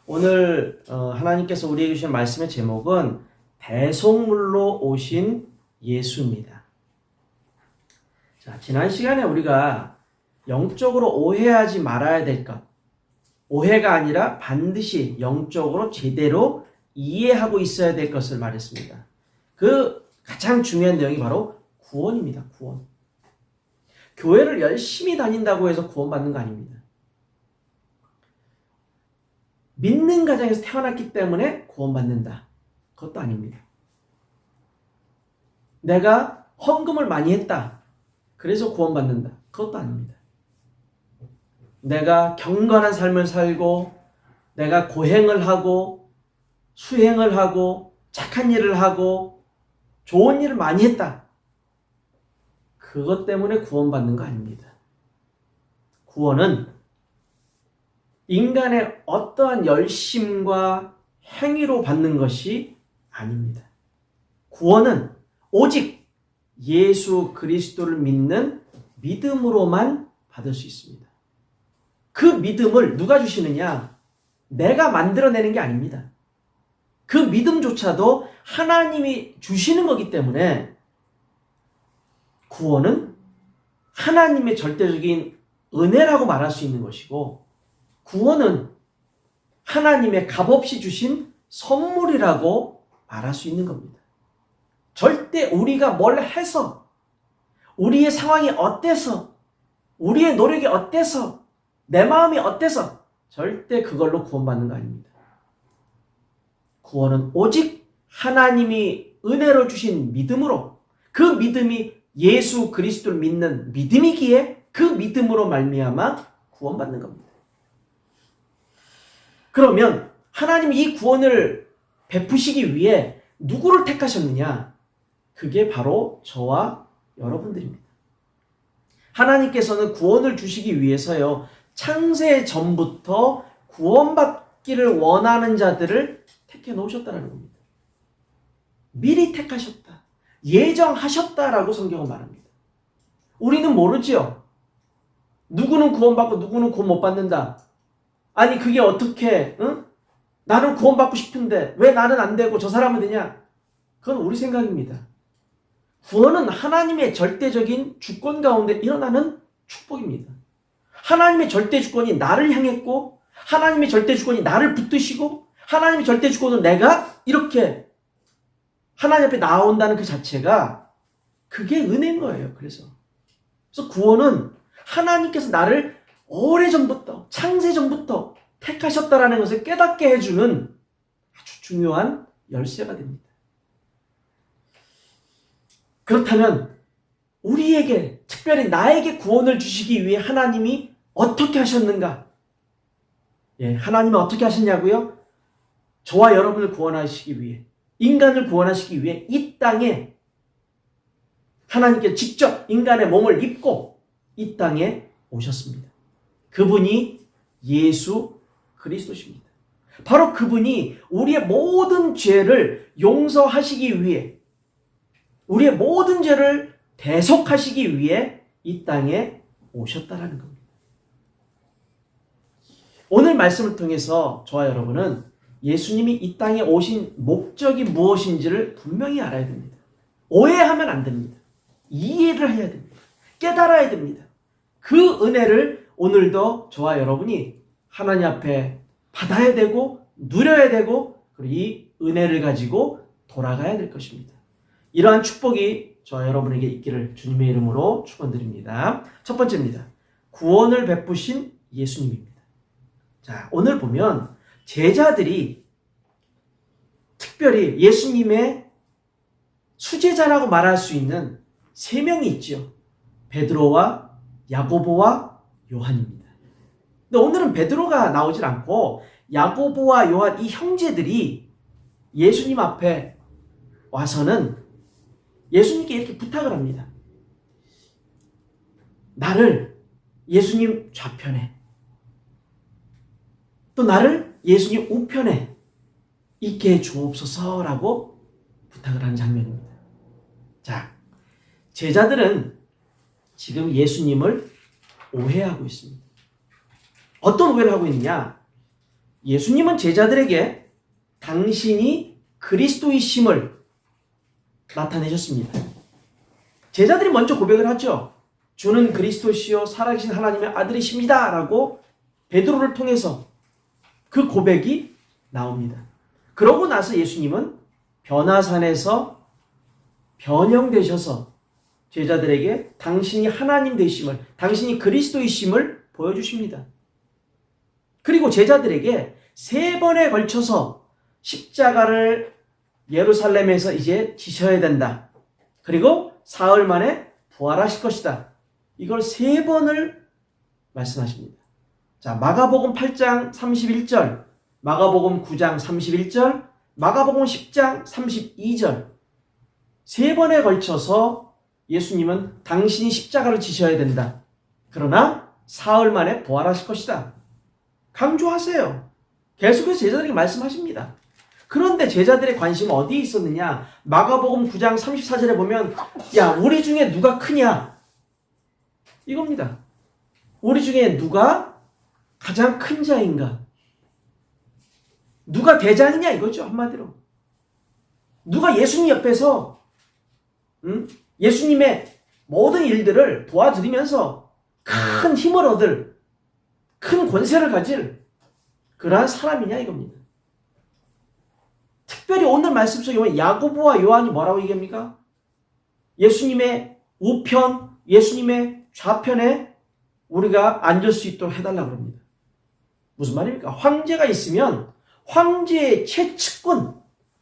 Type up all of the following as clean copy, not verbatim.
오늘 하나님께서 우리에게 주신 말씀의 제목은 배송물로 오신 예수입니다. 자, 지난 시간에 우리가 영적으로 오해하지 말아야 될 것, 오해가 아니라 반드시 영적으로 제대로 이해하고 있어야 될 것을 말했습니다. 그 가장 중요한 내용이 바로 구원입니다. 구원. 교회를 열심히 다닌다고 해서 구원받는 거 아닙니다. 믿는 가정에서 태어났기 때문에 구원받는다. 그것도 아닙니다. 내가 헌금을 많이 했다. 그래서 구원받는다. 그것도 아닙니다. 내가 경건한 삶을 살고 내가 고행을 하고 수행을 하고 착한 일을 하고 좋은 일을 많이 했다. 그것 때문에 구원받는 거 아닙니다. 구원은 인간의 어떠한 열심과 행위로 받는 것이 아닙니다. 구원은 오직 예수 그리스도를 믿는 믿음으로만 받을 수 있습니다. 그 믿음을 누가 주시느냐? 내가 만들어내는 게 아닙니다. 그 믿음조차도 하나님이 주시는 거기 때문에 구원은 하나님의 절대적인 은혜라고 말할 수 있는 것이고, 구원은 하나님의 값없이 주신 선물이라고 말할 수 있는 겁니다. 절대 우리가 뭘 해서, 우리의 상황이 어때서, 우리의 노력이 어때서, 내 마음이 어때서 절대 그걸로 구원받는 거 아닙니다. 구원은 오직 하나님이 은혜로 주신 믿음으로, 그 믿음이 예수 그리스도를 믿는 믿음이기에 그 믿음으로 말미암아 구원받는 겁니다. 그러면 하나님이 이 구원을 베푸시기 위해 누구를 택하셨느냐? 그게 바로 저와 여러분들입니다. 하나님께서는 구원을 주시기 위해서요, 창세 전부터 구원받기를 원하는 자들을 택해 놓으셨다는 겁니다. 미리 택하셨다. 예정하셨다라고 성경은 말합니다. 우리는 모르지요. 누구는 구원받고 누구는 구원 못 받는다. 아니 그게 어떻게, 응? 나는 구원받고 싶은데 왜 나는 안 되고 저 사람은 되냐? 그건 우리 생각입니다. 구원은 하나님의 절대적인 주권 가운데 일어나는 축복입니다. 하나님의 절대 주권이 나를 향했고, 하나님의 절대 주권이 나를 붙드시고, 하나님의 절대 주권은 내가 이렇게 하나님 앞에 나온다는 그 자체가 그게 은혜인 거예요. 그래서 구원은 하나님께서 나를 오래전부터, 창세전부터 택하셨다라는 것을 깨닫게 해주는 아주 중요한 열쇠가 됩니다. 그렇다면 우리에게, 특별히 나에게 구원을 주시기 위해 하나님이 어떻게 하셨는가? 하나님은 어떻게 하셨냐고요? 저와 여러분을 구원하시기 위해, 인간을 구원하시기 위해 이 땅에 하나님께 직접 인간의 몸을 입고 이 땅에 오셨습니다. 그분이 예수 그리스도십니다. 바로 그분이 우리의 모든 죄를 용서하시기 위해, 우리의 모든 죄를 대속하시기 위해 이 땅에 오셨다라는 겁니다. 오늘 말씀을 통해서 저와 여러분은 예수님이 이 땅에 오신 목적이 무엇인지를 분명히 알아야 됩니다. 오해하면 안 됩니다. 이해를 해야 됩니다. 깨달아야 됩니다. 그 은혜를 오늘도 저와 여러분이 하나님 앞에 받아야 되고 누려야 되고, 그리고 이 은혜를 가지고 돌아가야 될 것입니다. 이러한 축복이 저와 여러분에게 있기를 주님의 이름으로 축원드립니다. 첫 번째입니다. 구원을 베푸신 예수님입니다. 자, 오늘 보면 제자들이 특별히 예수님의 수제자라고 말할 수 있는 세 명이 있죠. 베드로와 야고보와 요한입니다. 근데 오늘은 베드로가 나오질 않고 야고보와 요한, 이 형제들이 예수님 앞에 와서는 예수님께 이렇게 부탁을 합니다. 나를 예수님 좌편에, 또 나를 예수님 우편에 있게 해 주옵소서라고 부탁을 하는 장면입니다. 자, 제자들은 지금 예수님을 오해하고 있습니다. 어떤 오해를 하고 있느냐? 예수님은 제자들에게 당신이 그리스도이심을 나타내셨습니다. 제자들이 먼저 고백을 하죠. 주는 그리스도시요 살아계신 하나님의 아들이십니다 라고 베드로를 통해서 그 고백이 나옵니다. 그러고 나서 예수님은 변화산에서 변형되셔서 제자들에게 당신이 하나님 되심을, 당신이 그리스도이심을 보여주십니다. 그리고 제자들에게 3번에 걸쳐서 십자가를 예루살렘에서 이제 지셔야 된다. 그리고 사흘 만에 부활하실 것이다. 이걸 3번을 말씀하십니다. 자, 마가복음 8장 31절, 마가복음 9장 31절, 마가복음 10장 32절 3번에 걸쳐서 예수님은 당신이 십자가를 지셔야 된다. 그러나 사흘 만에 부활하실 것이다. 강조하세요. 계속해서 제자들에게 말씀하십니다. 그런데 제자들의 관심은 어디에 있었느냐? 마가복음 9장 34절에 보면 야, 우리 중에 누가 크냐? 이겁니다. 우리 중에 누가 가장 큰 자인가? 누가 대장이냐 이거죠, 한마디로. 누가 예수님 옆에서 예수님의 모든 일들을 도와드리면서 큰 힘을 얻을, 큰 권세를 가질 그러한 사람이냐 이겁니다. 특별히 오늘 말씀 속에 보면 야고보와 요한이 뭐라고 얘기합니까? 예수님의 우편, 예수님의 좌편에 우리가 앉을 수 있도록 해달라고 합니다. 무슨 말입니까? 황제가 있으면 황제의 최측근,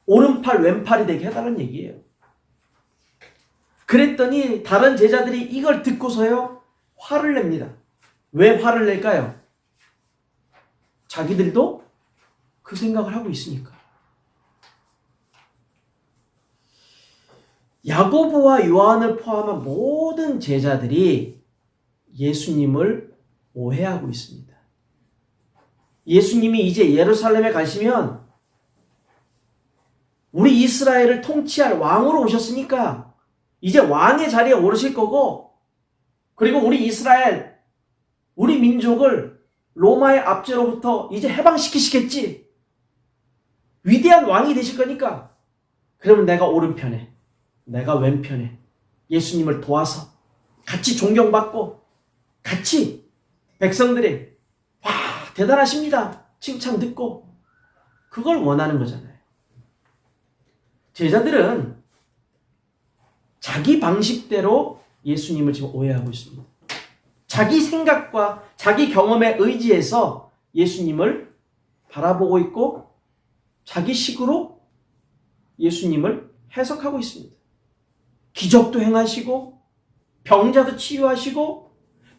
오른팔 왼팔이 되게 해달라는 얘기예요. 그랬더니 다른 제자들이 이걸 듣고서요 화를 냅니다. 왜 화를 낼까요? 자기들도 그 생각을 하고 있으니까. 야고보와 요한을 포함한 모든 제자들이 예수님을 오해하고 있습니다. 예수님이 이제 예루살렘에 가시면 우리 이스라엘을 통치할 왕으로 오셨으니까 이제 왕의 자리에 오르실 거고, 그리고 우리 이스라엘, 우리 민족을 로마의 압제로부터 이제 해방시키시겠지. 위대한 왕이 되실 거니까 그러면 내가 오른편에, 내가 왼편에 예수님을 도와서 같이 존경받고 같이 백성들이 와 대단하십니다 칭찬 듣고, 그걸 원하는 거잖아요. 제자들은 자기 방식대로 예수님을 지금 오해하고 있습니다. 자기 생각과 자기 경험에 의지해서 예수님을 바라보고 있고 자기 식으로 예수님을 해석하고 있습니다. 기적도 행하시고 병자도 치유하시고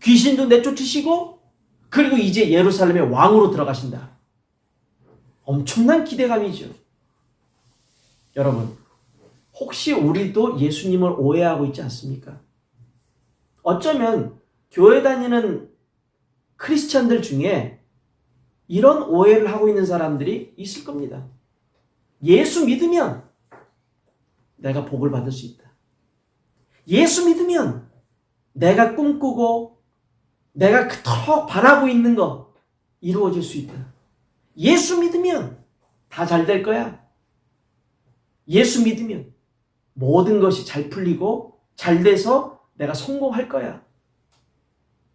귀신도 내쫓으시고 그리고 이제 예루살렘의 왕으로 들어가신다. 엄청난 기대감이죠. 여러분, 혹시 우리도 예수님을 오해하고 있지 않습니까? 어쩌면 교회 다니는 크리스찬들 중에 이런 오해를 하고 있는 사람들이 있을 겁니다. 예수 믿으면 내가 복을 받을 수 있다. 예수 믿으면 내가 꿈꾸고 내가 그토록 바라고 있는 거 이루어질 수 있다. 예수 믿으면 다 잘 될 거야. 예수 믿으면 모든 것이 잘 풀리고 잘 돼서 내가 성공할 거야.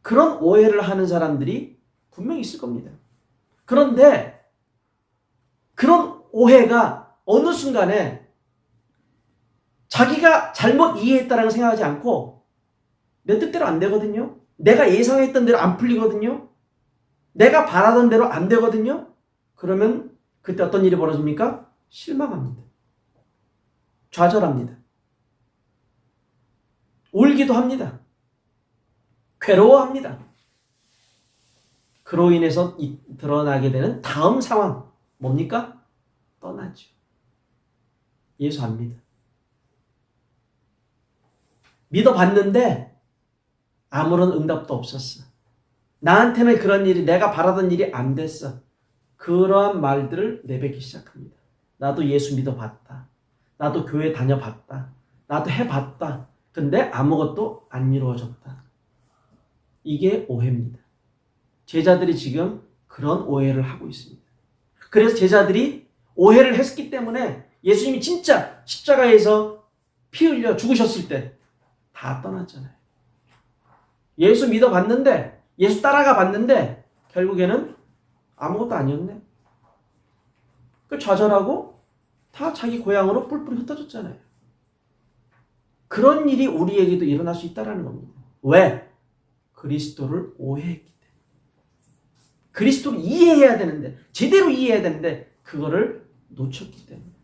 그런 오해를 하는 사람들이 분명히 있을 겁니다. 그런데 그런 오해가 어느 순간에 자기가 잘못 이해했다라고 생각하지 않고 내 뜻대로 안 되거든요. 내가 예상했던 대로 안 풀리거든요. 내가 바라던 대로 안 되거든요. 그러면 그때 어떤 일이 벌어집니까? 실망합니다. 좌절합니다. 울기도 합니다. 괴로워합니다. 그로 인해서 드러나게 되는 다음 상황 뭡니까? 떠나죠. 예수 안 믿어. 믿어봤는데 아무런 응답도 없었어. 나한테는 그런 일이, 내가 바라던 일이 안 됐어. 그러한 말들을 내뱉기 시작합니다. 나도 예수 믿어봤다. 나도 교회 다녀봤다. 나도 해봤다. 근데 아무것도 안 이루어졌다. 이게 오해입니다. 제자들이 지금 그런 오해를 하고 있습니다. 그래서 제자들이 오해를 했기 때문에 예수님이 진짜 십자가에서 피 흘려 죽으셨을 때 다 떠났잖아요. 예수 믿어봤는데, 예수 따라가 봤는데 결국에는 아무것도 아니었네. 그 좌절하고 다 자기 고향으로 뿔뿔이 흩어졌잖아요. 그런 일이 우리에게도 일어날 수 있다는 겁니다. 왜? 그리스도를 오해했기 때문에. 그리스도를 이해해야 되는데, 제대로 이해해야 되는데 그거를 놓쳤기 때문에.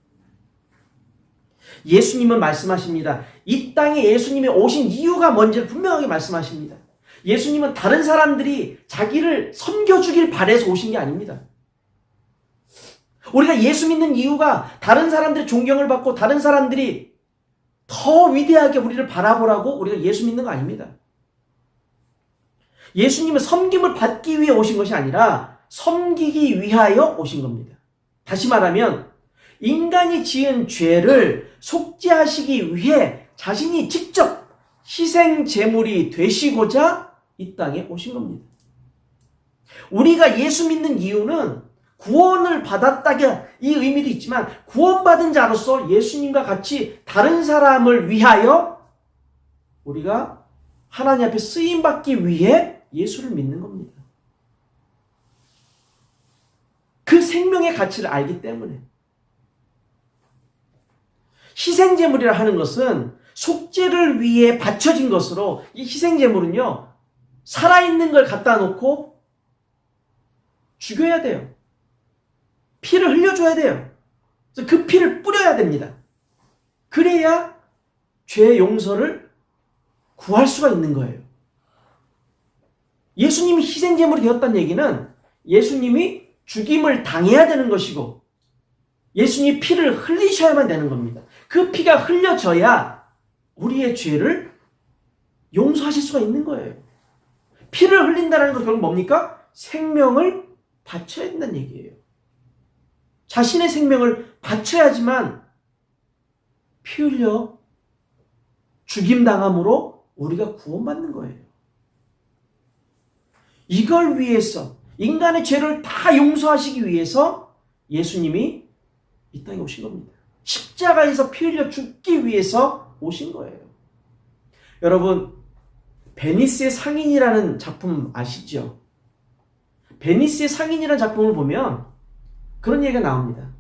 예수님은 말씀하십니다. 이 땅에 예수님이 오신 이유가 뭔지를 분명하게 말씀하십니다. 예수님은 다른 사람들이 자기를 섬겨주길 바라서 오신 게 아닙니다. 우리가 예수 믿는 이유가 다른 사람들의 존경을 받고 다른 사람들이 더 위대하게 우리를 바라보라고 우리가 예수 믿는 거 아닙니다. 예수님은 섬김을 받기 위해 오신 것이 아니라 섬기기 위하여 오신 겁니다. 다시 말하면 인간이 지은 죄를 속죄하시기 위해 자신이 직접 희생 제물이 되시고자 이 땅에 오신 겁니다. 우리가 예수 믿는 이유는 구원을 받았다가 이 의미도 있지만 구원받은 자로서 예수님과 같이 다른 사람을 위하여 우리가 하나님 앞에 쓰임받기 위해 예수를 믿는 겁니다. 그 생명의 가치를 알기 때문에. 희생제물이라 하는 것은 속죄를 위해 바쳐진 것으로, 이 희생제물은요 살아있는 걸 갖다 놓고 죽여야 돼요. 피를 흘려줘야 돼요. 그래서 그 피를 뿌려야 됩니다. 그래야 죄의 용서를 구할 수가 있는 거예요. 예수님이 희생제물이 되었다는 얘기는 예수님이 죽임을 당해야 되는 것이고 예수님이 피를 흘리셔야만 되는 겁니다. 그 피가 흘려져야 우리의 죄를 용서하실 수가 있는 거예요. 피를 흘린다는 건 결국 뭡니까? 생명을 바쳐야 된다는 얘기예요. 자신의 생명을 바쳐야지만 피 흘려 죽임당함으로 우리가 구원받는 거예요. 이걸 위해서, 인간의 죄를 다 용서하시기 위해서 예수님이 이 땅에 오신 겁니다. 십자가에서 피 흘려 죽기 위해서 오신 거예요. 여러분, 베니스의 상인이라는 작품 아시죠? 베니스의 상인이라는 작품을 보면 그런 얘기가 나옵니다.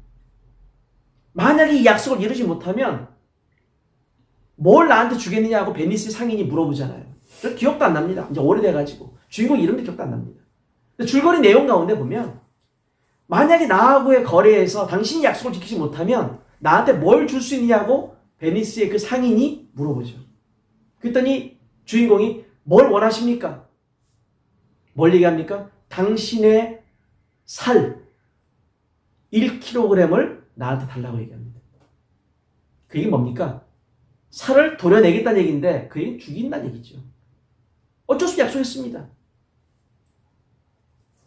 만약에 이 약속을 이루지 못하면 뭘 나한테 주겠느냐고 베니스의 상인이 물어보잖아요. 기억도 안 납니다. 이제 오래돼가지고. 주인공 이름도 기억도 안 납니다. 줄거리 내용 가운데 보면 만약에 나하고의 거래에서 당신이 약속을 지키지 못하면 나한테 뭘 줄 수 있냐고 베니스의 그 상인이 물어보죠. 그랬더니 주인공이 뭘 원하십니까? 뭘 얘기합니까? 당신의 살 1kg을 나한테 달라고 얘기합니다. 그 얘기는 뭡니까? 살을 도려내겠다는 얘기인데 그 얘기는 죽인다는 얘기죠. 어쩔 수 없이 약속했습니다.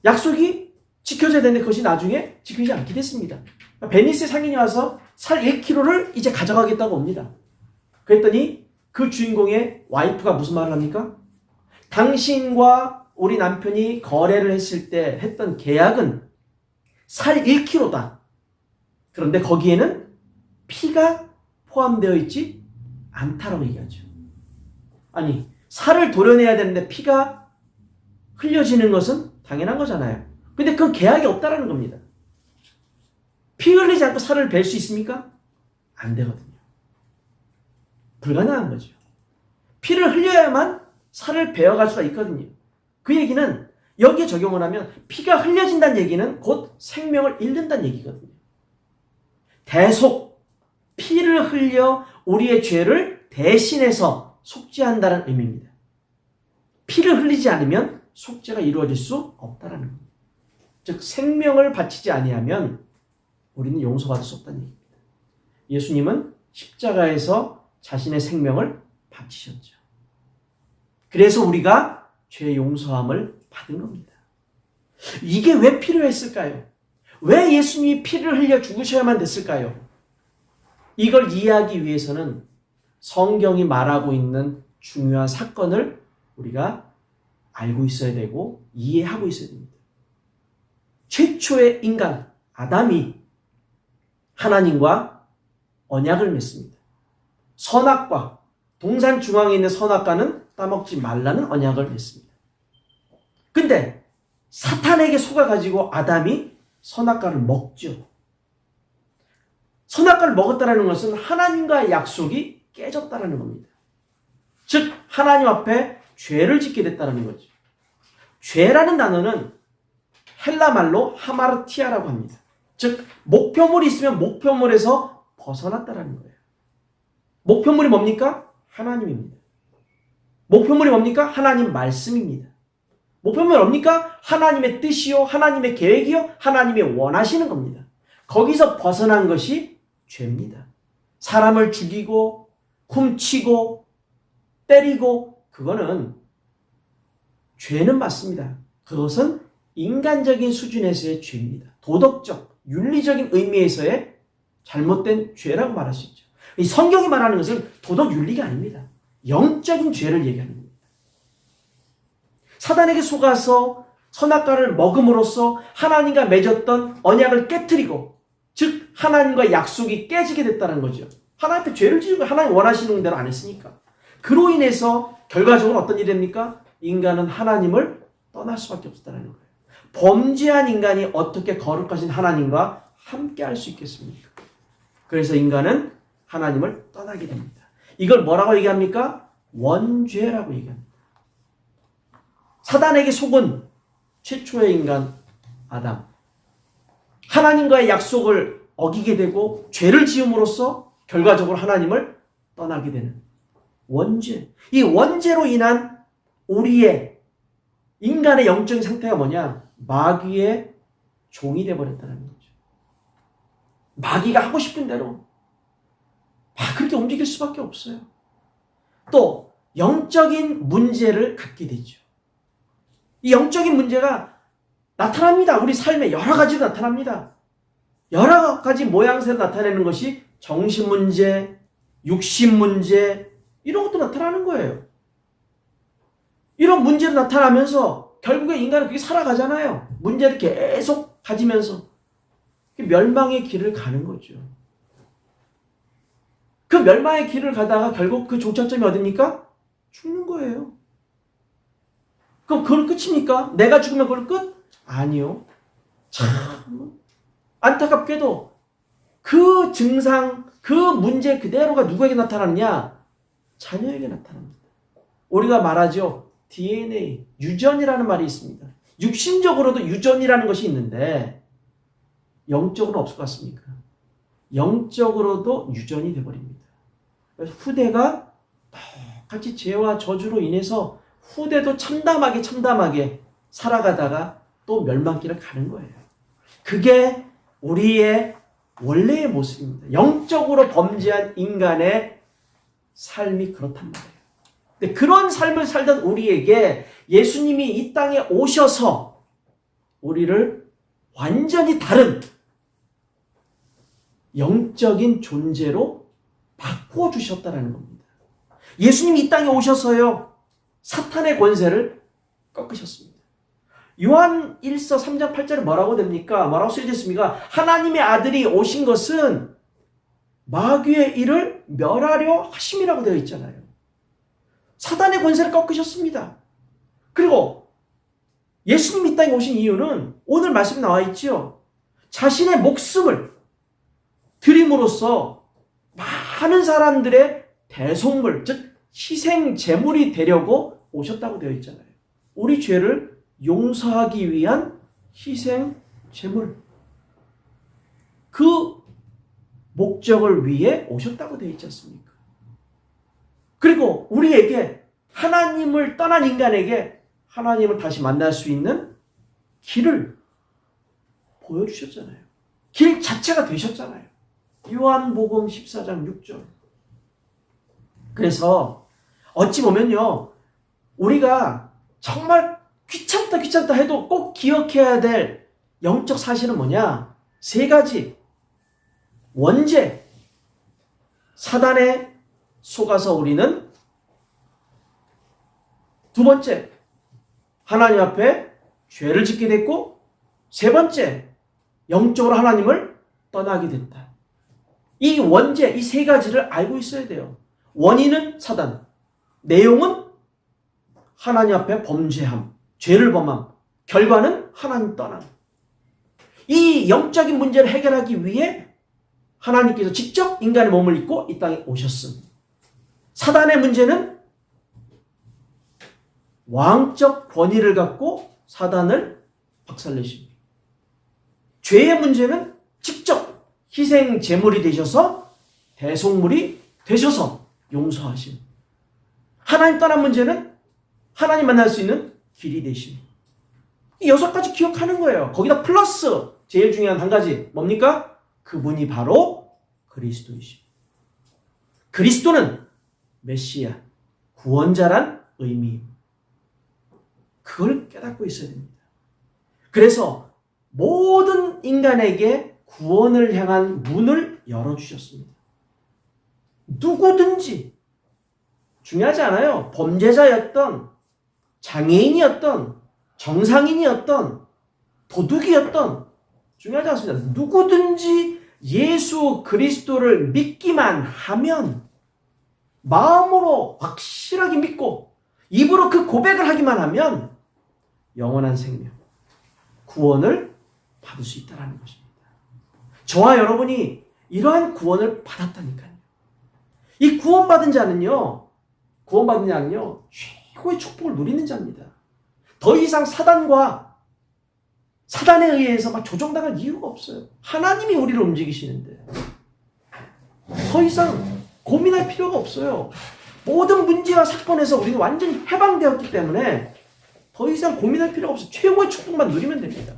약속이 지켜져야 되는데 그것이 나중에 지켜지지 않게 됐습니다. 베니스 상인이 와서 살 1kg를 이제 가져가겠다고 옵니다. 그랬더니 그 주인공의 와이프가 무슨 말을 합니까? 당신과 우리 남편이 거래를 했을 때 했던 계약은 살 1kg다. 그런데 거기에는 피가 포함되어 있지 않다라고 얘기하죠. 아니, 살을 도려내야 되는데 피가 흘려지는 것은 당연한 거잖아요. 근데 그건 계약이 없다라는 겁니다. 피 흘리지 않고 살을 벨 수 있습니까? 안 되거든요. 불가능한 거죠. 피를 흘려야만 살을 베어갈 수가 있거든요. 그 얘기는 여기에 적용을 하면 피가 흘려진다는 얘기는 곧 생명을 잃는다는 얘기거든요. 대속, 피를 흘려 우리의 죄를 대신해서 속죄한다는 의미입니다. 피를 흘리지 않으면 속죄가 이루어질 수 없다는 겁니다. 즉 생명을 바치지 아니하면 우리는 용서받을 수 없다는 얘기입니다. 예수님은 십자가에서 자신의 생명을 바치셨죠. 그래서 우리가 죄 용서함을 받은 겁니다. 이게 왜 필요했을까요? 왜 예수님이 피를 흘려 죽으셔야만 됐을까요? 이걸 이해하기 위해서는 성경이 말하고 있는 중요한 사건을 우리가 알고 있어야 되고 이해하고 있어야 됩니다. 최초의 인간, 아담이 하나님과 언약을 맺습니다. 선악과, 동산 중앙에 있는 선악과는 따먹지 말라는 언약을 맺습니다. 근데 사탄에게 속아가지고 아담이 선악과를 먹죠. 선악과를 먹었다는 것은 하나님과의 약속이 깨졌다는 겁니다. 즉 하나님 앞에 죄를 짓게 됐다는 거죠. 죄라는 단어는 헬라 말로 하마르티아라고 합니다. 즉 목표물이 있으면 목표물에서 벗어났다는 거예요. 목표물이 뭡니까? 하나님입니다. 목표물이 뭡니까? 하나님 말씀입니다. 목표물이 뭡니까? 하나님의 뜻이요, 하나님의 계획이요, 하나님이 원하시는 겁니다. 거기서 벗어난 것이 죄입니다. 사람을 죽이고 훔치고 때리고 그거는 죄는 맞습니다. 그것은 인간적인 수준에서의 죄입니다. 도덕적, 윤리적인 의미에서의 잘못된 죄라고 말할 수 있죠. 이 성경이 말하는 것은 도덕 윤리가 아닙니다. 영적인 죄를 얘기하는 겁니다. 사단에게 속아서 선악과를 먹음으로써 하나님과 맺었던 언약을 깨뜨리고 즉 하나님과 약속이 깨지게 됐다는 거죠. 하나님 앞에 죄를 지은 거 하나님 원하시는 대로 안 했으니까. 그로 인해서 결과적으로 어떤 일이 됩니까? 인간은 하나님을 떠날 수밖에 없었다는 거예요. 범죄한 인간이 어떻게 거룩하신 하나님과 함께 할 수 있겠습니까? 그래서 인간은 하나님을 떠나게 됩니다. 이걸 뭐라고 얘기합니까? 원죄라고 얘기합니다. 사단에게 속은 최초의 인간 아담. 하나님과의 약속을 어기게 되고 죄를 지음으로써 결과적으로 하나님을 떠나게 되는 원죄. 이 원죄로 인한 우리의 인간의 영적인 상태가 뭐냐? 마귀의 종이 되어버렸다는 거죠. 마귀가 하고 싶은 대로 막 그렇게 움직일 수밖에 없어요. 또 영적인 문제를 갖게 되죠. 이 영적인 문제가 나타납니다. 우리 삶에 여러 가지로 나타납니다. 여러 가지 모양새로 나타내는 것이 정신 문제, 육신 문제 이런 것도 나타나는 거예요. 이런 문제로 나타나면서 결국에 인간은 그렇게 살아가잖아요. 문제를 계속 가지면서 멸망의 길을 가는 거죠. 그 멸망의 길을 가다가 결국 그 종착점이 어딥니까? 죽는 거예요. 그럼 그걸 끝입니까? 내가 죽으면 그걸 끝? 아니요. 참 안타깝게도 그 증상, 그 문제 그대로가 누구에게 나타나느냐? 자녀에게 나타납니다. 우리가 말하죠. DNA, 유전이라는 말이 있습니다. 육신적으로도 유전이라는 것이 있는데 영적으로는 없을 것 같습니까? 영적으로도 유전이 되어버립니다. 그래서 후대가 똑같이 죄와 저주로 인해서 후대도 참담하게 살아가다가 또 멸망길을 가는 거예요. 그게 우리의 원래의 모습입니다. 영적으로 범죄한 인간의 삶이 그렇단 말이에요. 근데 그런 삶을 살던 우리에게 예수님이 이 땅에 오셔서 우리를 완전히 다른 영적인 존재로 바꿔주셨다는 겁니다. 예수님이 이 땅에 오셔서요, 사탄의 권세를 꺾으셨습니다. 요한 1서 3장 8절에 뭐라고 됩니까? 뭐라고 쓰여져 있습니까? 하나님의 아들이 오신 것은 마귀의 일을 멸하려 하심이라고 되어 있잖아요. 사탄의 권세를 꺾으셨습니다. 그리고 예수님이 이 땅에 오신 이유는 오늘 말씀에 나와 있죠. 자신의 목숨을 드림으로써 많은 사람들의 대속물, 즉 희생 제물이 되려고 오셨다고 되어 있잖아요. 우리 죄를 용서하기 위한 희생 제물. 그 목적을 위해 오셨다고 되어 있지 않습니까? 그리고 우리에게 하나님을 떠난 인간에게 하나님을 다시 만날 수 있는 길을 보여주셨잖아요. 길 자체가 되셨잖아요. 요한복음 14장 6절. 그래서 어찌 보면요, 우리가 정말 귀찮다 해도 꼭 기억해야 될 영적 사실은 뭐냐? 세 가지. 원죄, 사단에 속아서 우리는 두 번째, 하나님 앞에 죄를 짓게 됐고, 세 번째, 영적으로 하나님을 떠나게 됐다. 이 원죄, 이 세 가지를 알고 있어야 돼요. 원인은 사단, 내용은 하나님 앞에 범죄함, 죄를 범함, 결과는 하나님 떠남. 이 영적인 문제를 해결하기 위해 하나님께서 직접 인간의 몸을 입고 이 땅에 오셨음. 사단의 문제는 왕적 권위를 갖고 사단을 박살내십니다. 죄의 문제는 직접 희생 제물이 되셔서 대속물이 되셔서 용서하심. 하나님 떠난 문제는 하나님 만날 수 있는 길이 되심. 이 6가지 기억하는 거예요. 거기다 플러스 제일 중요한 한 가지 뭡니까? 그분이 바로 그리스도이심. 그리스도는 메시아, 구원자란 의미입니다. 그걸 깨닫고 있어야 됩니다. 그래서 모든 인간에게 구원을 향한 문을 열어주셨습니다. 누구든지 중요하지 않아요. 범죄자였던, 장애인이었던, 정상인이었던, 도둑이었던 중요하지 않습니다. 누구든지 예수 그리스도를 믿기만 하면 마음으로 확실하게 믿고 입으로 그 고백을 하기만 하면 영원한 생명, 구원을 받을 수 있다는 것입니다. 저와 여러분이 이러한 구원을 받았다니까요. 이 구원받은 자는요, 최고의 축복을 누리는 자입니다. 더 이상 사단에 의해서 막 조종당할 이유가 없어요. 하나님이 우리를 움직이시는데 더 이상 고민할 필요가 없어요. 모든 문제와 사건에서 우리는 완전히 해방되었기 때문에 더 이상 고민할 필요가 없어요. 최고의 축복만 누리면 됩니다.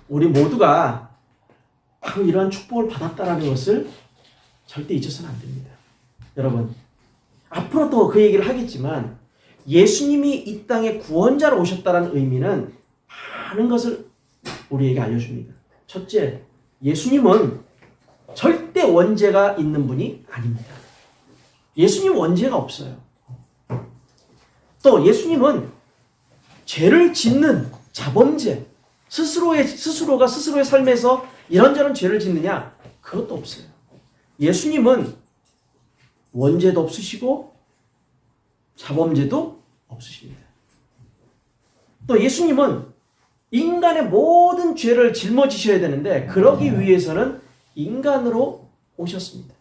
우리 모두가 바로 이러한 축복을 받았다는 것을 절대 잊어서는 안 됩니다. 여러분, 앞으로 또 그 얘기를 하겠지만 예수님이 이 땅에 구원자로 오셨다는 의미는 많은 것을 우리에게 알려줍니다. 첫째, 예수님은 절대 원죄가 있는 분이 아닙니다. 예수님은 원죄가 없어요. 또 예수님은 죄를 짓는 자범죄, 스스로가 스스로의 삶에서 이런저런 죄를 짓느냐? 그것도 없어요. 예수님은 원죄도 없으시고 자범죄도 없으십니다. 또 예수님은 인간의 모든 죄를 짊어지셔야 되는데 그러기 위해서는 인간으로 오셨습니다.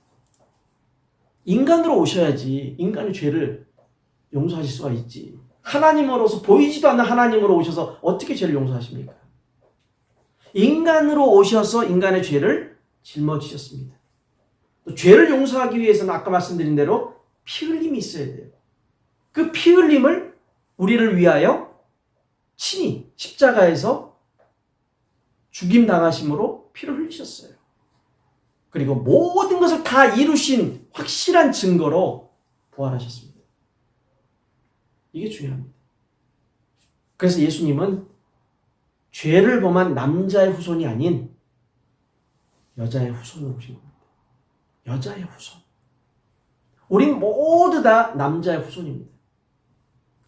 인간으로 오셔야지 인간의 죄를 용서하실 수가 있지. 하나님으로서 보이지도 않는 하나님으로 오셔서 어떻게 죄를 용서하십니까? 인간으로 오셔서 인간의 죄를 짊어지셨습니다. 또 죄를 용서하기 위해서는 아까 말씀드린 대로 피 흘림이 있어야 돼요. 그 피 흘림을 우리를 위하여 친히 십자가에서 죽임 당하심으로 피를 흘리셨어요. 그리고 모든 것을 다 이루신 확실한 증거로 부활하셨습니다. 이게 중요합니다. 그래서 예수님은 죄를 범한 남자의 후손이 아닌 여자의 후손으로 오신 겁니다. 여자의 후손. 우린 모두 다 남자의 후손입니다.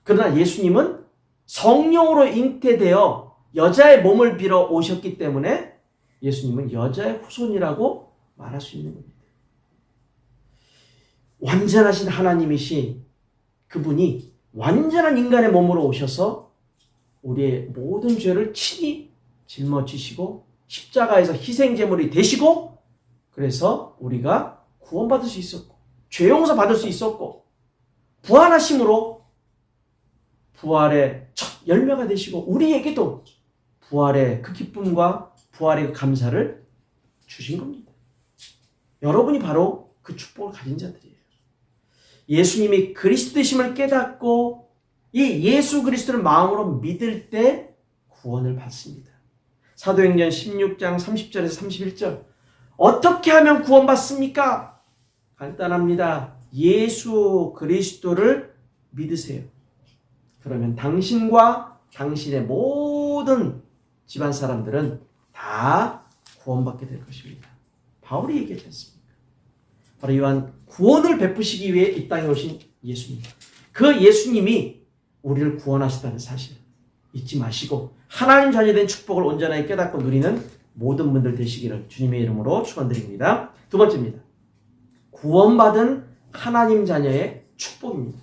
그러나 예수님은 성령으로 잉태되어 여자의 몸을 빌어 오셨기 때문에 예수님은 여자의 후손이라고 말할 수 있는 겁니다. 완전하신 하나님이신 그분이 완전한 인간의 몸으로 오셔서 우리의 모든 죄를 친히 짊어지시고 십자가에서 희생제물이 되시고 그래서 우리가 구원받을 수 있었고 죄 용서 받을 수 있었고 부활하심으로 부활의 첫 열매가 되시고 우리에게도 부활의 그 기쁨과 부활의 그 감사를 주신 겁니다. 여러분이 바로 그 축복을 가진 자들이에요. 예수님이 그리스도이심을 깨닫고 이 예수 그리스도를 마음으로 믿을 때 구원을 받습니다. 사도행전 16장 30절에서 31절 어떻게 하면 구원받습니까? 간단합니다. 예수 그리스도를 믿으세요. 그러면 당신과 당신의 모든 집안 사람들은 다 구원받게 될 것입니다. 바울이 얘기하지 않습니까? 바로 이러한 구원을 베푸시기 위해 이 땅에 오신 예수님. 그 예수님이 우리를 구원하시다는 사실. 잊지 마시고 하나님 자녀된 축복을 온전하게 깨닫고 누리는 모든 분들 되시기를 주님의 이름으로 축원드립니다. 두 번째입니다. 구원받은 하나님 자녀의 축복입니다.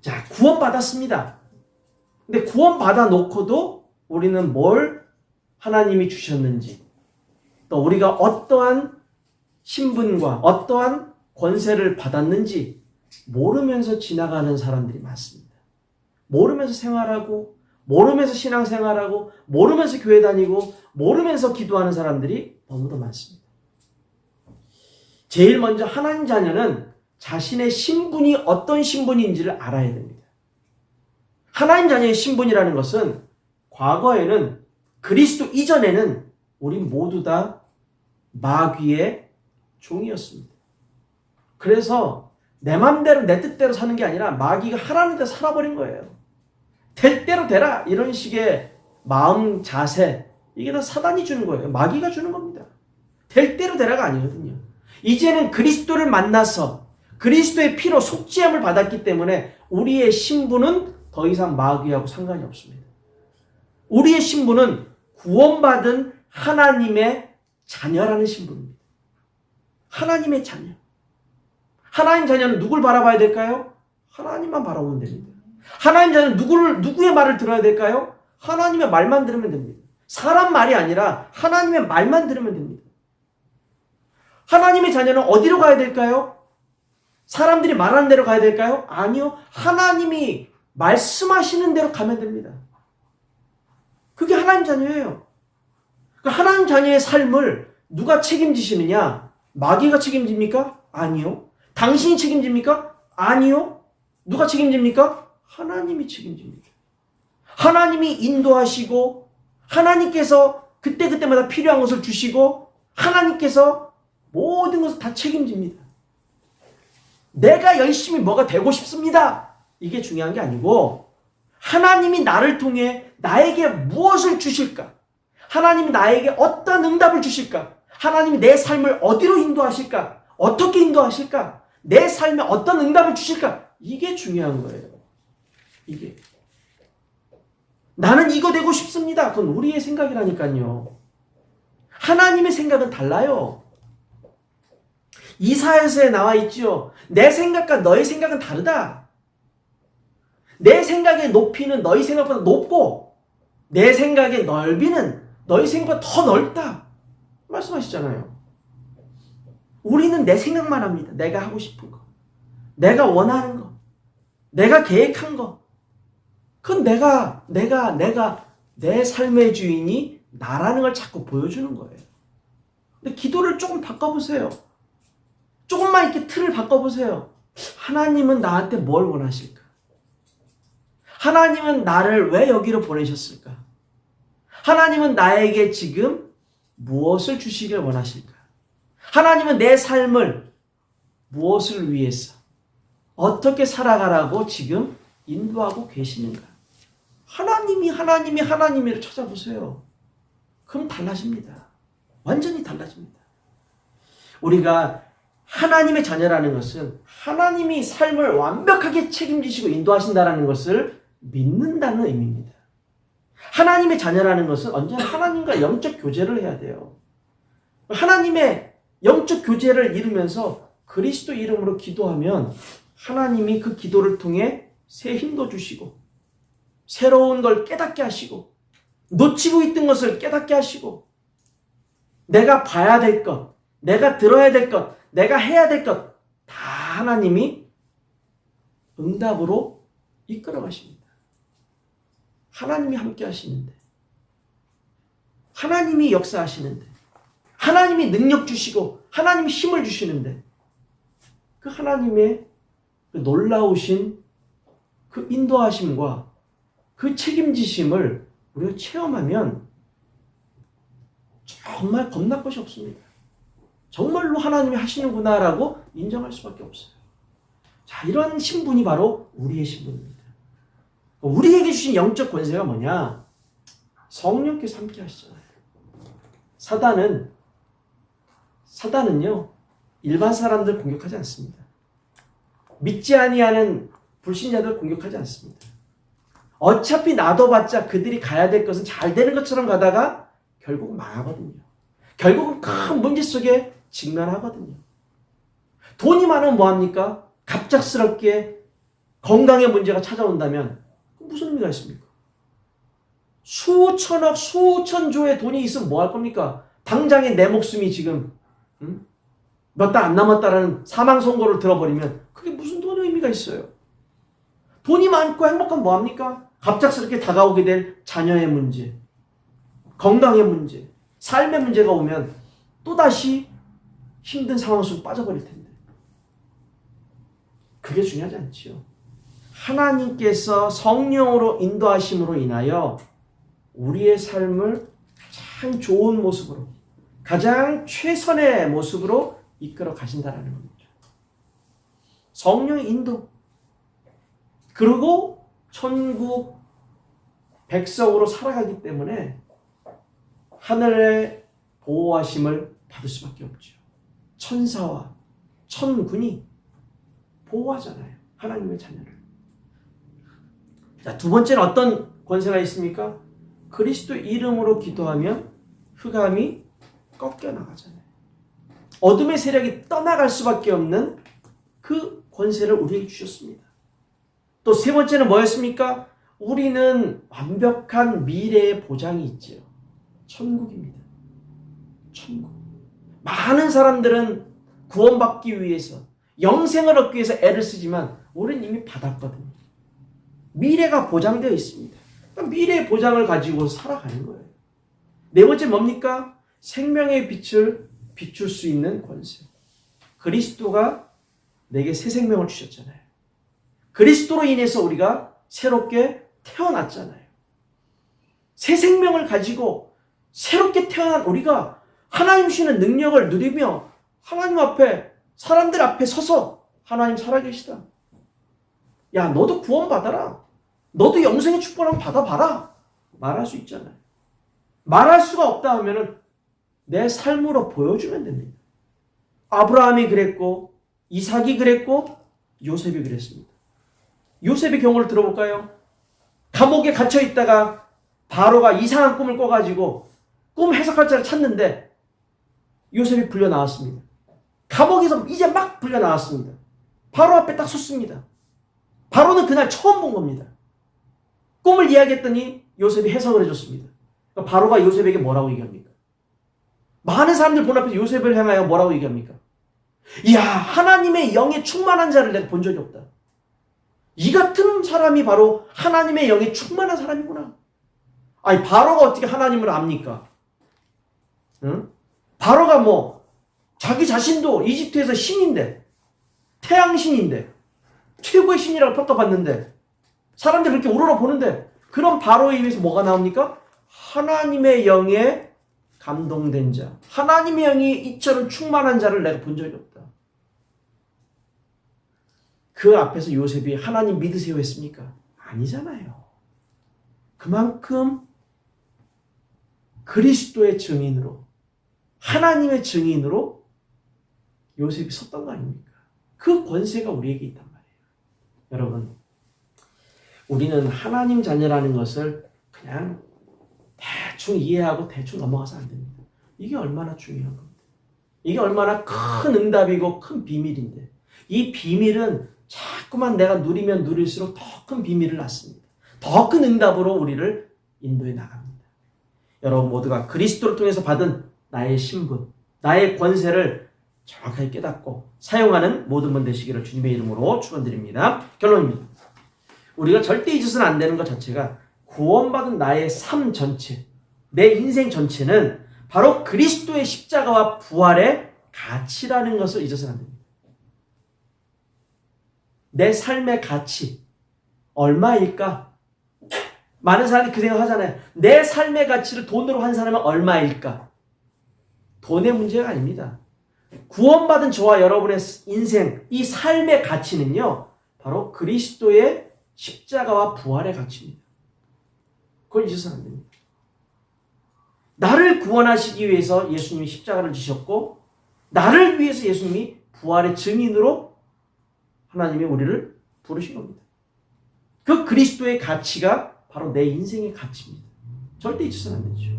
자, 구원받았습니다. 근데 구원받아 놓고도 우리는 뭘 하나님이 주셨는지, 또 우리가 어떠한 신분과 어떠한 권세를 받았는지 모르면서 지나가는 사람들이 많습니다. 모르면서 생활하고, 모르면서 신앙생활하고, 모르면서 교회 다니고, 모르면서 기도하는 사람들이 너무도 많습니다. 제일 먼저 하나님 자녀는 자신의 신분이 어떤 신분인지를 알아야 됩니다. 하나님 자녀의 신분이라는 것은 과거에는 그리스도 이전에는 우리 모두 다 마귀의 종이었습니다. 그래서 내 맘대로 내 뜻대로 사는 게 아니라 마귀가 하라는 대로 살아버린 거예요. 될 대로 되라 이런 식의 마음 자세, 이게 다 사단이 주는 거예요. 마귀가 주는 겁니다. 될 대로 되라가 아니거든요. 이제는 그리스도를 만나서 그리스도의 피로 속죄함을 받았기 때문에 우리의 신분은 더 이상 마귀하고 상관이 없습니다. 우리의 신분은 구원받은 하나님의 자녀라는 신분입니다. 하나님의 자녀. 하나님 자녀는 누굴 바라봐야 될까요? 하나님만 바라보면 됩니다. 하나님 자녀는 누구의 말을 들어야 될까요? 하나님의 말만 들으면 됩니다. 사람 말이 아니라 하나님의 말만 들으면 됩니다. 하나님의 자녀는 어디로 가야 될까요? 사람들이 말하는 대로 가야 될까요? 아니요. 하나님이 말씀하시는 대로 가면 됩니다. 그게 하나님 자녀예요. 하나님 자녀의 삶을 누가 책임지시느냐? 마귀가 책임집니까? 아니요. 당신이 책임집니까? 아니요. 누가 책임집니까? 하나님이 책임집니다. 하나님이 인도하시고 하나님께서 그때그때마다 필요한 것을 주시고 하나님께서 모든 것을 다 책임집니다. 내가 열심히 뭐가 되고 싶습니다. 이게 중요한 게 아니고 하나님이 나를 통해 나에게 무엇을 주실까? 하나님이 나에게 어떤 응답을 주실까? 하나님이 내 삶을 어디로 인도하실까? 어떻게 인도하실까? 내 삶에 어떤 응답을 주실까? 이게 중요한 거예요. 이게. 나는 이거 되고 싶습니다. 그건 우리의 생각이라니까요. 하나님의 생각은 달라요. 이사야서에 나와 있지요. 내 생각과 너의 생각은 다르다. 내 생각의 높이는 너희 생각보다 높고 내 생각의 넓이는 너희 생각보다 더 넓다. 말씀하시잖아요. 우리는 내 생각만 합니다. 내가 하고 싶은 거. 내가 원하는 거. 내가 계획한 거. 그건 내가 내 삶의 주인이 나라는 걸 자꾸 보여주는 거예요. 근데 기도를 조금 바꿔보세요. 조금만 이렇게 틀을 바꿔보세요. 하나님은 나한테 뭘 원하실까? 하나님은 나를 왜 여기로 보내셨을까? 하나님은 나에게 지금 무엇을 주시길 원하실까? 하나님은 내 삶을 무엇을 위해서 어떻게 살아가라고 지금 인도하고 계시는가? 하나님이를 찾아보세요. 그럼 달라집니다. 완전히 달라집니다. 우리가 하나님의 자녀라는 것은 하나님이 삶을 완벽하게 책임지시고 인도하신다는 것을 믿는다는 의미입니다. 하나님의 자녀라는 것은 언제나 하나님과 영적 교제를 해야 돼요. 하나님의 영적 교제를 이루면서 그리스도 이름으로 기도하면 하나님이 그 기도를 통해 새 힘도 주시고 새로운 걸 깨닫게 하시고 놓치고 있던 것을 깨닫게 하시고 내가 봐야 될 것, 내가 들어야 될 것, 내가 해야 될 것 다 하나님이 응답으로 이끌어 가십니다. 하나님이 함께 하시는데 하나님이 역사하시는데 하나님이 능력 주시고 하나님이 힘을 주시는데 그 하나님의 그 놀라우신 그 인도하심과 그 책임지심을 우리가 체험하면 정말 겁날 것이 없습니다. 정말로 하나님이 하시는구나라고 인정할 수밖에 없어요. 자, 이런 신분이 바로 우리의 신분입니다. 우리에게 주신 영적 권세가 뭐냐? 성령께서 함께 하시잖아요. 사단은요, 일반 사람들 공격하지 않습니다. 믿지 아니하는 불신자들 공격하지 않습니다. 어차피 놔둬봤자 그들이 가야 될 것은 잘 되는 것처럼 가다가 결국 망하거든요. 결국은 큰 문제 속에 직면하거든요. 돈이 많으면 뭐합니까? 갑작스럽게 건강에 문제가 찾아온다면 무슨 의미가 있습니까? 수천억, 수천조의 돈이 있으면 뭐 할 겁니까? 당장에 내 목숨이 지금 몇 달 안 남았다라는 사망 선고를 들어버리면 그게 무슨 돈의 의미가 있어요? 돈이 많고 행복하면 뭐합니까? 갑작스럽게 다가오게 될 자녀의 문제, 건강의 문제, 삶의 문제가 오면 또다시 힘든 상황 속에 빠져버릴 텐데. 그게 중요하지 않지요. 하나님께서 성령으로 인도하심으로 인하여 우리의 삶을 가장 좋은 모습으로, 가장 최선의 모습으로 이끌어 가신다라는 겁니다. 성령의 인도. 그리고 천국 백성으로 살아가기 때문에 하늘의 보호하심을 받을 수밖에 없죠. 천사와 천군이 보호하잖아요. 하나님의 자녀를. 자, 두 번째는 어떤 권세가 있습니까? 그리스도 이름으로 기도하면 흑암이 꺾여나가잖아요. 어둠의 세력이 떠나갈 수밖에 없는 그 권세를 우리에게 주셨습니다. 또 세 번째는 뭐였습니까? 우리는 완벽한 미래의 보장이 있지요. 천국입니다. 천국. 많은 사람들은 구원받기 위해서, 영생을 얻기 위해서 애를 쓰지만 우리는 이미 받았거든요. 미래가 보장되어 있습니다. 그러니까 미래의 보장을 가지고 살아가는 거예요. 네 번째 뭡니까? 생명의 빛을 비출 수 있는 권세. 그리스도가 내게 새 생명을 주셨잖아요. 그리스도로 인해서 우리가 새롭게 태어났잖아요. 새 생명을 가지고 새롭게 태어난 우리가 하나님 주시는 능력을 누리며 하나님 앞에, 사람들 앞에 서서 하나님 살아계시다. 야, 너도 구원받아라. 너도 영생의 축복을 받아봐라. 말할 수 있잖아요. 말할 수가 없다 하면은 내 삶으로 보여주면 됩니다. 아브라함이 그랬고, 이삭이 그랬고, 요셉이 그랬습니다. 요셉의 경우를 들어볼까요? 감옥에 갇혀 있다가 바로가 이상한 꿈을 꿔가지고 꿈 해석할 자를 찾는데 요셉이 불려 나왔습니다. 감옥에서 이제 막 불려 나왔습니다. 바로 앞에 딱 섰습니다. 바로는 그날 처음 본 겁니다. 꿈을 이야기했더니 요셉이 해석을 해줬습니다. 그러니까 바로가 요셉에게 뭐라고 얘기합니까? 많은 사람들 본 앞에서 요셉을 향하여 뭐라고 얘기합니까? 이야, 하나님의 영에 충만한 자를 내가 본 적이 없다. 이 같은 사람이 바로 하나님의 영에 충만한 사람이구나. 아니, 바로가 어떻게 하나님을 압니까? 응? 바로가 뭐 자기 자신도 이집트에서 신인데, 태양신인데, 최고의 신이라고 평가받는데 사람들이 그렇게 우러러 보는데, 그런 바로에 의해서 뭐가 나옵니까? 하나님의 영에 감동된 자, 하나님의 영이 이처럼 충만한 자를 내가 본 적이 없다. 그 앞에서 요셉이 하나님 믿으세요 했습니까? 아니잖아요. 그만큼 그리스도의 증인으로, 하나님의 증인으로 요셉이 섰던 거 아닙니까? 그 권세가 우리에게 있단 말이에요. 여러분, 우리는 하나님 자녀라는 것을 그냥 대충 이해하고 대충 넘어가서 안 됩니다. 이게 얼마나 중요한 겁니다. 이게 얼마나 큰 응답이고 큰 비밀인데, 이 비밀은 자꾸만 내가 누리면 누릴수록 더 큰 비밀을 낳습니다. 더 큰 응답으로 우리를 인도해 나갑니다. 여러분 모두가 그리스도를 통해서 받은 나의 신분, 나의 권세를 정확하게 깨닫고 사용하는 모든 분 되시기를 주님의 이름으로 축원드립니다. 결론입니다. 우리가 절대 잊어서는 안 되는 것 자체가 구원받은 나의 삶 전체, 내 인생 전체는 바로 그리스도의 십자가와 부활의 가치라는 것을 잊어서는 안 됩니다. 내 삶의 가치 얼마일까? 많은 사람들이 그 생각 하잖아요. 내 삶의 가치를 돈으로 환산하면 얼마일까? 돈의 문제가 아닙니다. 구원받은 저와 여러분의 인생, 이 삶의 가치는요, 바로 그리스도의 십자가와 부활의 가치입니다. 그걸 잊어서는 안 됩니다. 나를 구원하시기 위해서 예수님이 십자가를 지셨고, 나를 위해서 예수님이 부활의 증인으로 하나님이 우리를 부르신 겁니다. 그 그리스도의 가치가 바로 내 인생의 가치입니다. 절대 잊혀서는 안 되죠.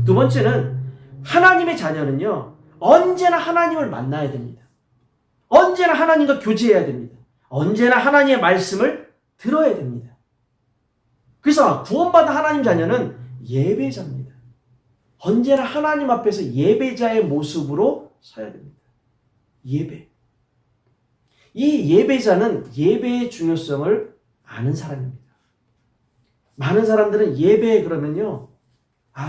두 번째는 하나님의 자녀는요, 언제나 하나님을 만나야 됩니다. 언제나 하나님과 교제해야 됩니다. 언제나 하나님의 말씀을 들어야 됩니다. 그래서 구원받은 하나님 자녀는 예배자입니다. 언제나 하나님 앞에서 예배자의 모습으로 서야 됩니다. 예배. 이 예배자는 예배의 중요성을 아는 사람입니다. 많은 사람들은 예배 그러면요,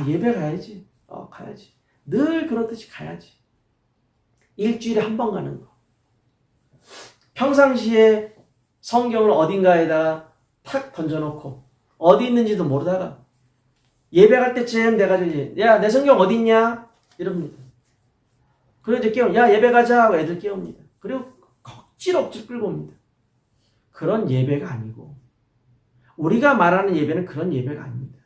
예배 가야지. 가야지. 늘 그렇듯이 가야지. 일주일에 한 번 가는 거. 평상시에 성경을 어딘가에다가 탁 던져놓고 어디 있는지도 모르다가 예배 갈 때쯤 내가 야, 내 성경 어디 있냐? 이럽니다. 그리고 이제 야, 예배 가자 하고 애들 깨웁니다. 그리고 억지로 끌고 옵니다. 그런 예배가 아니고, 우리가 말하는 예배는 그런 예배가 아닙니다.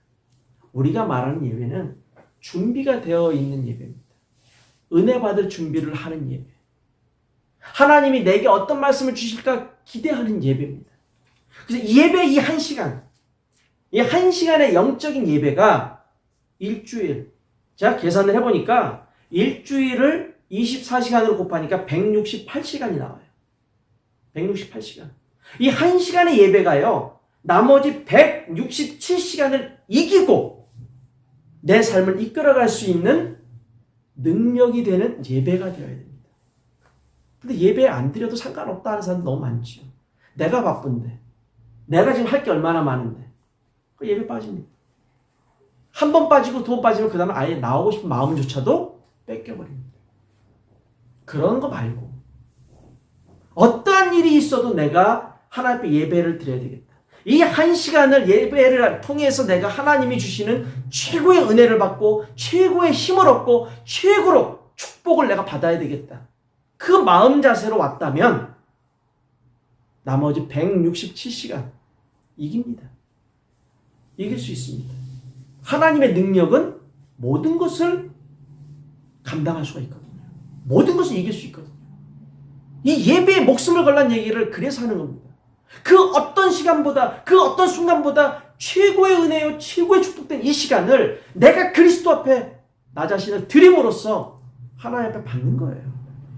우리가 말하는 예배는 준비가 되어 있는 예배입니다. 은혜 받을 준비를 하는 예배. 하나님이 내게 어떤 말씀을 주실까 기대하는 예배입니다. 그래서 예배 이 한 시간의 영적인 예배가 일주일, 제가 계산을 해보니까 일주일을 24시간으로 곱하니까 168시간이 나와요. 168시간. 이 한 시간의 예배가요, 나머지 167시간을 이기고 내 삶을 이끌어갈 수 있는 능력이 되는 예배가 되어야 됩니다. 근데 예배 안 드려도 상관없다 하는 사람 너무 많죠. 내가 바쁜데, 내가 지금 할 게 얼마나 많은데, 그 예배 빠집니다. 한 번 빠지고 두 번 빠지면 그 다음에 아예 나오고 싶은 마음조차도 뺏겨버립니다. 그런 거 말고 어떠한 일이 있어도 내가 하나님 앞에 예배를 드려야 되겠다. 이 한 시간을 예배를 통해서 내가 하나님이 주시는 최고의 은혜를 받고 최고의 힘을 얻고 최고로 축복을 내가 받아야 되겠다. 그 마음 자세로 왔다면 나머지 167시간 이깁니다. 이길 수 있습니다. 하나님의 능력은 모든 것을 감당할 수가 있거든요. 모든 것을 이길 수 있거든요. 이 예배에 목숨을 걸란 얘기를 그래서 하는 겁니다. 그 어떤 시간보다, 그 어떤 순간보다 최고의 은혜요, 최고의 축복된 이 시간을 내가 그리스도 앞에 나 자신을 드림으로써 하나님 앞에 받는 거예요.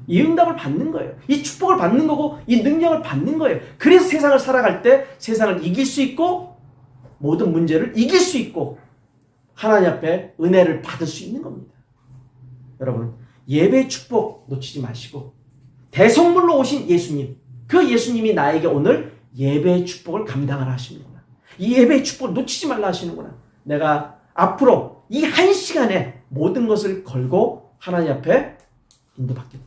이 응답을 받는 거예요. 이 축복을 받는 거고 이 능력을 받는 거예요. 그래서 세상을 살아갈 때 세상을 이길 수 있고 모든 문제를 이길 수 있고 하나님 앞에 은혜를 받을 수 있는 겁니다. 여러분, 예배의 축복 놓치지 마시고 대성물로 오신 예수님, 그 예수님이 나에게 오늘 예배의 축복을 감당하라 하시는구나. 이 예배의 축복을 놓치지 말라 하시는구나. 내가 앞으로 이 한 시간에 모든 것을 걸고 하나님 앞에 인도받겠다.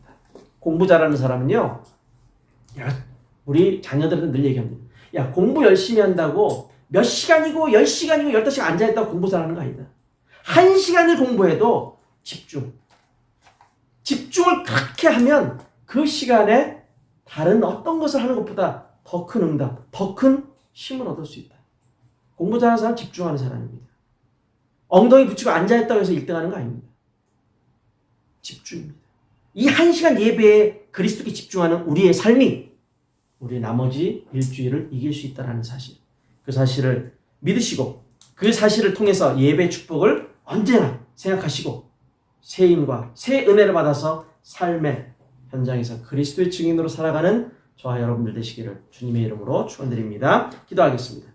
공부 잘하는 사람은요, 우리 자녀들한테 늘 얘기합니다. 야, 공부 열심히 한다고 몇 시간이고 10시간이고 15시간 앉아있다고 공부 잘하는 거 아니다. 한 시간을 공부해도 집중을 그렇게 하면 그 시간에 다른 어떤 것을 하는 것보다 더 큰 응답, 더 큰 힘을 얻을 수 있다. 공부 잘하는 사람 집중하는 사람입니다. 엉덩이 붙이고 앉아있다고 해서 1등하는 거 아닙니다. 집중입니다. 이 한 시간 예배에 그리스도께 집중하는 우리의 삶이 우리 나머지 일주일을 이길 수 있다는 사실, 그 사실을 믿으시고 그 사실을 통해서 예배 축복을 언제나 생각하시고 새 힘과 새 은혜를 받아서 삶의 현장에서 그리스도의 증인으로 살아가는 저와 여러분들 되시기를 주님의 이름으로 축원드립니다. 기도하겠습니다.